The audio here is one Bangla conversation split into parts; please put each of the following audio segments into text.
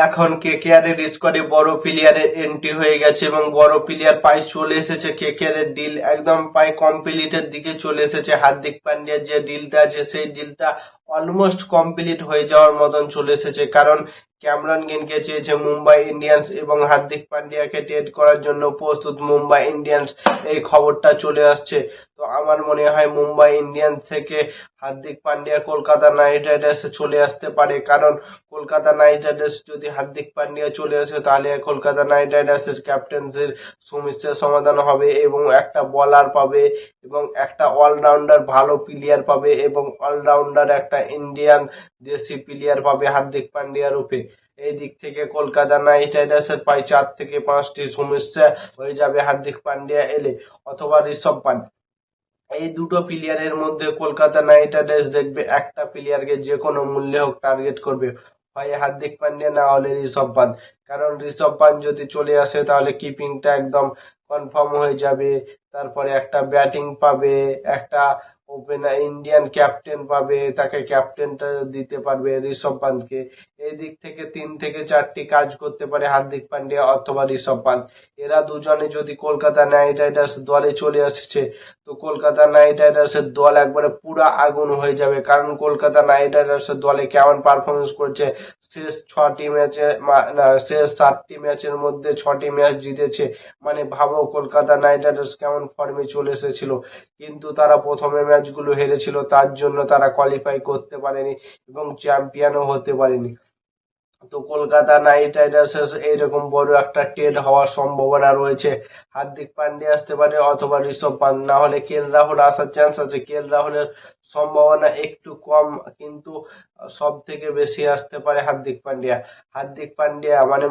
এখন কেকেআর এর স্কোয়াডে বড় প্লেয়ারের এন্ট্রি হয়ে গেছে এবং বড় প্লেয়ার প্রায় চলে এসেছে। কেকেআর এর ডিল একদম প্রায় কমপ্লিটের দিকে চলে এসেছে। হার্দিক পান্ডিয়ার যে ডিলটা আছে সেই ডিলটা অলমোস্ট কমপ্লিট হয়ে যাওয়ার মতন চলে এসেছে, কারণ ক্যামেরন গ্রিনকে চেয়েছে মুম্বাই ইন্ডিয়ান্স এবং হার্দিক পান্ডিয়াকে ট্রেড করার জন্য প্রস্তুত মুম্বাই ইন্ডিয়ান্স, এই খবরটা চলে আসছে। তো আমার মনে হয় মুম্বাই ইন্ডিয়ান্স থেকে হার্দিক পান্ডিয়া কলকাতা নাইট রাইডার্সে চলে আসতে পারে, কারণ কলকাতা নাইট রাইডার্স যদি হার্দিক পান্ডিয়া চলে আসে তাহলে কলকাতা নাইট রাইডার্সের ক্যাপ্টেন্সির সমস্যার সমাধান হবে এবং একটা বলার পাবে এবং একটা অলরাউন্ডার ভালো প্লেয়ার পাবে এবং অলরাউন্ডার একটা ইন্ডিয়ান দেশি প্লেয়ার পাবে হার্দিক পান্ডিয়ার রূপে। এই দিক থেকে কলকাতা নাইট রাইডার্সের প্রায় 4 থেকে 5টি সমস্যা হয়ে যাবে হার্দিক পান্ডিয়া এলে, অথবা ঋষভ পান্ট। এই দুটো প্লেয়ারের মধ্যে কলকাতা নাইট রাইডার্স দেখবে একটা প্লেয়ারকে যে কোনো মূল্যে হোক টার্গেট করবে, হয় হার্দিক পান্ডিয়া না হলে ঋষভ পান্ট। কারণ ঋষভ পান্ট যদি চলে আসে তাহলে কিপিংটা একদম কনফার্ম হয়ে যাবে, তারপরে একটা ব্যাটিং পাবে, একটা ওপেনার ইন্ডিয়ান ক্যাপ্টেন পাবে, তাকে ক্যাপ্টেনটা দিতে পারবে ঋষভ পান্তকে। এই দিক থেকে 3 থেকে 4টি কাজ করতে পারে হার্দিক পান্ডিয়া অথবা ঋষভ পান্ত। এরা দুজনে যদি কলকাতা নাইট রাইডার্স দলে চলে আসছে তো কলকাতা নাইট রাইডার্সের দল একবারে পুরা আগুন হয়ে যাবে, কারণ কলকাতা নাইট রাইডার্সের দলে কেমন পারফরমেন্স করছে। শেষ 6টি ম্যাচে না, শেষ 7টি ম্যাচের মধ্যে 6টি ম্যাচ জিতেছে। মানে ভাবো কলকাতা নাইট রাইডার্স কেমন ফর্মে চলে এসেছিল, কিন্তু তারা প্রথমে ম্যাচগুলো হেরেছিল, তার জন্য তারা কোয়ালিফাই করতে পারেনি এবং চ্যাম্পিয়নও হতে পারেনি। তো কলকাতা নাইট রাইডার্সের এইরকম বড় একটা ট্রেড হওয়ার সম্ভাবনা রয়েছে। হার্দিক পান্ডিয়া আসতে পারে অথবা ঋষভ পান্ট, না হলে কে এল রাহুল আসার চান্স আছে। কে এল রাহুলের সম্ভাবনা একটু কম, কিন্তু সব থেকে বেশি আসতে পারে হার্দিক পান্ডিয়া। হার্দিক পান্ডিয়া মানে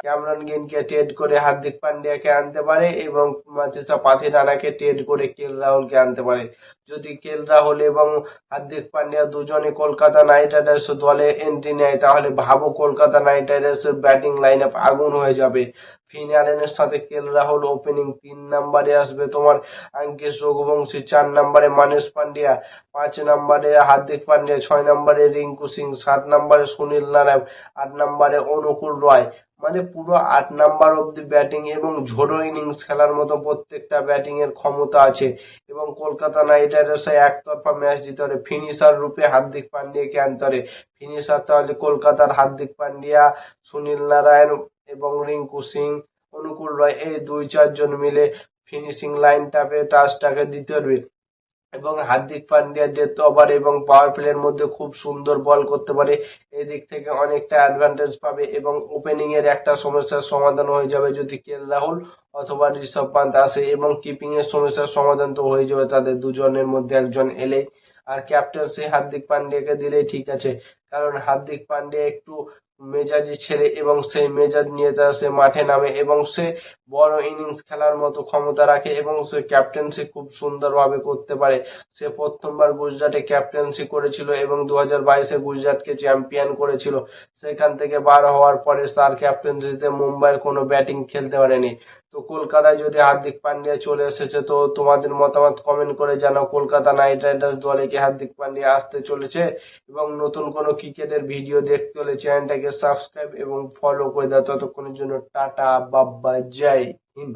ক্যামেরন গ্রিনকে ট্রেড করে হার্দিক পান্ডিয়াকে আনতে পারে এবং মাতিসা পাথিরানাকে ট্রেড করে কে এল রাহুলকে আনতে পারে। যদি কে এল রাহুল এবং হার্দিক পান্ডিয়া দুজনে কলকাতা নাইট রাইডার্স দলে এন্ট্রি নেয় তাহলে ভাবো কলকাতা নাইট রাইডার্সের ব্যাটিং লাইন আপ আগুন হয়ে যাবে। ফিন অ্যালেনের সাথে কে এল রাহুল ওপেনিং, 3 নম্বরে আসবে তোমার আঙ্কিশ রঘুবংশী, 4 নম্বরে মানিশ পান্ডিয়া, 5 নম্বরে হার্দিক পান্ডিয়া, 6 নম্বরে রিঙ্কু সিং, 7 নম্বরে সুনীল নারায়ণ, 8 নম্বরে অনুকূল রয়। মানে পুরো 8 নম্বর অব্দি ব্যাটিং এবং ঝোড়ো ইনিংস খেলার মতো প্রত্যেকটা ব্যাটিং এর ক্ষমতা আছে এবং কলকাতা নাইট রাইডার্স একতরফা ম্যাচ জিতে পারে। ফিনিশার রূপে হার্দিক পান্ডিয়াকে আনতে পারে। ফিনিশার তাহলে কলকাতার হার্দিক পান্ডিয়া, সুনীল নারায়ণ এবং রিঙ্কু সিং, অনুকূল রয়, এই 2-4 জন মিলে ফিনিশিং লাইনটাকে টাচটাকে দিতে পারবে এবং হার্দিক পান্ডিয়া ডেথ ওভার এবং পাওয়ার প্লের মধ্যে খুব সুন্দর বল করতে পারে। এদিক থেকে অনেকটা অ্যাডভান্টেজ পাবে এবং ওপেনিং এর একটা সমস্যার সমাধান হয়ে যাবে যদি কে এল রাহুল অথবা ঋষভ পান্ত আসে, এবং কিপিং এর সমস্যার সমাধান তো হয়ে যাবে তাদের দুজনের মধ্যে একজন এলে। আর ক্যাপ্টেন্সি হার্দিক পান্ডিয়াকে দিলেই ঠিক আছে, কারণ হার্দিক পান্ডিয়া একটু মেজাজি ছেড়ে এবং সেই মেজাজ নিয়ে সে মাঠে নামে এবং সে বড় ইনিংস খেলার মতো ক্ষমতা রাখে এবং সে ক্যাপ্টেন্সি খুব সুন্দরভাবে করতে পারে। সে প্রথমবার গুজরাটে ক্যাপ্টেন্সি করেছিল এবং 2022-এ গুজরাটকে চ্যাম্পিয়ন করেছিল। সেখান থেকে বার হওয়ার পরে তার ক্যাপ্টেন্সিতে মুম্বাইয়ের কোনো ব্যাটিং খেলতে পারেনি। তো কলকাতায় যদি হার্দিক পান্ডিয়া চলে এসেছে, তো তোমাদের মতামত কমেন্ট করে জানাও। কলকাতা নাইট রাইডার্স দলে কি হার্দিক পান্ডিয়া আসতে চলেছে? এবং নতুন কোনো ক্রিকেটের ভিডিও দেখতে হলে চ্যানেলটাকে সাবস্ক্রাইব এবং ফলো করে দাও। ততক্ষণের জন্য টাটা, বাই বাই, জয় হিন্দ।